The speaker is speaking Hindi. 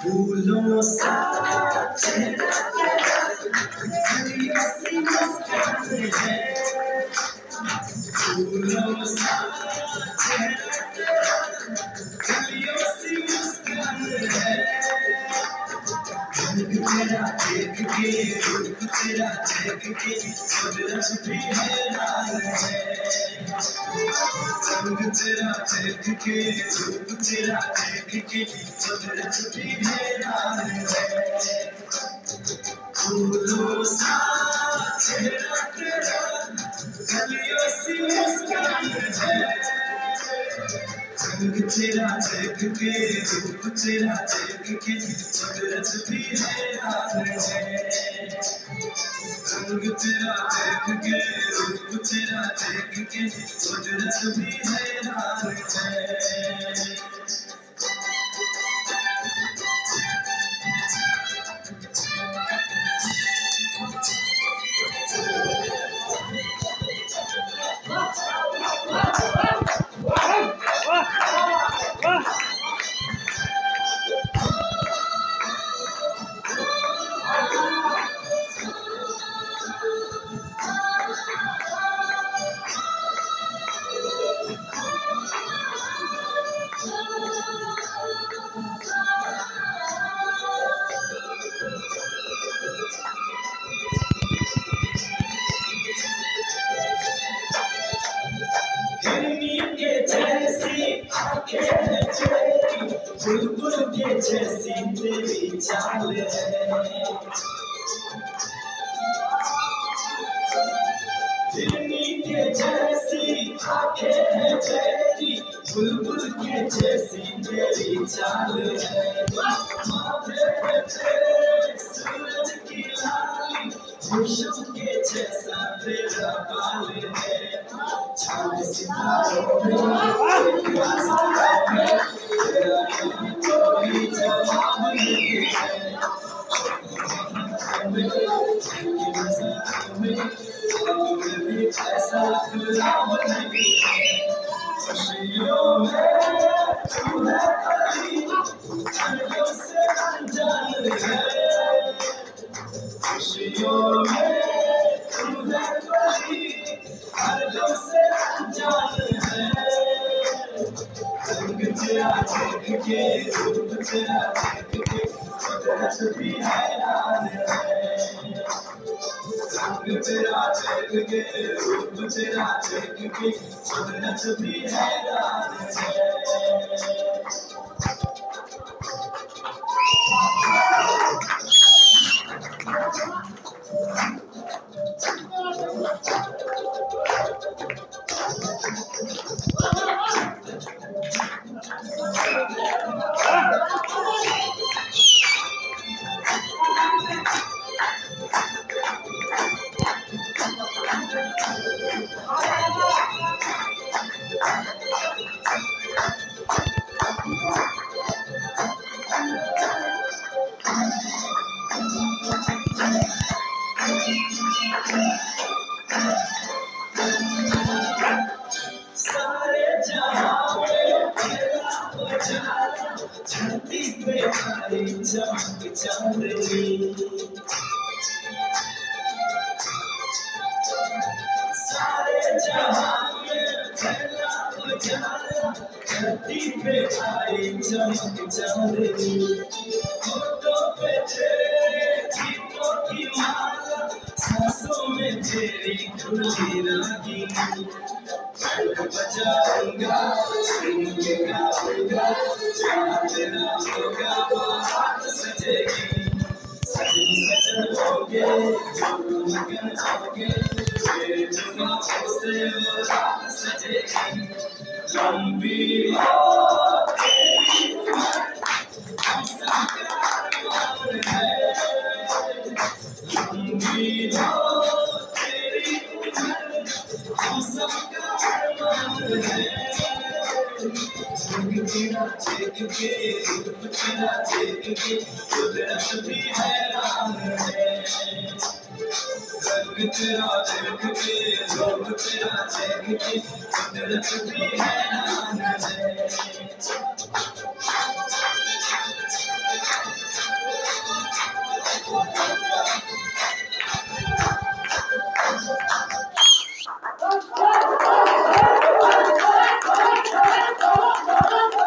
फूलों सा चेहरा तेरा सी मुस्कान है, फूलों सा चेहरा तेरा सी मुस्कान है। रंग तेरा देख के रूप तेरा देख के कुदरत भी हैरान है। रंग तेरा देख के रूप तेरा देख के कुदरत भी हैरान है। फूलों सा चेहरा तेरा गलियों सी मुस्कान है। रंग तेरा देख के रूप तेरा देख के कुदरत भी हैरान है। रंग तेरा देख के रूप तेरा देख के कुदरत भी हैरान है। बुलबुल के जैसी तेरी चाल है, हिरनी के जैसी आंखें हैं तेरी, बुलबुल के जैसी तेरी चाल है। माथे पे तेरे सूरज की लाली, खुशबू के जैसा तेरा बाल है। चांद सितारों में आसमां में तेरा कोई जवाब नहीं है। में भी ऐसा गुलाब नहीं है। खुशियों में तू है परी, दर्दों से अनजान है। खुशियों में तू है परी, दर्दों से अनजान है। रंग तेरा देख के रूप तेरा देख के कुदरत भी हैरान है। रंग तेरा देख के रूप तेरा देख के कुदरत भी हैरान है। सारे जहां में तेरा उजाला, धरती पे आई चमक चांदनी। सारे जहां में तेरा उजाला, धरती पे आई चमक चांदनी। होठों पे तेरे गीतों की माला, सांसों में तेरी खुली रागनी। बैंड बजाऊंगा, सुन के गाऊंगा, जहाँ तेरा होगा बात सजेगी। सजन सजन होगे, मगन होगे, तेरे जुबान से वो रात सजेगी। लंबी हो तेरी उम्र, हम सबका अरमान है। लंबी हो तेरी उम्र, हम सबका अरमान है। रंग तेरा देख के रूप तेरा देख के कुदरत भी हैरान है। रंग तेरा देख के रूप तेरा देख के कुदरत भी हैरान है।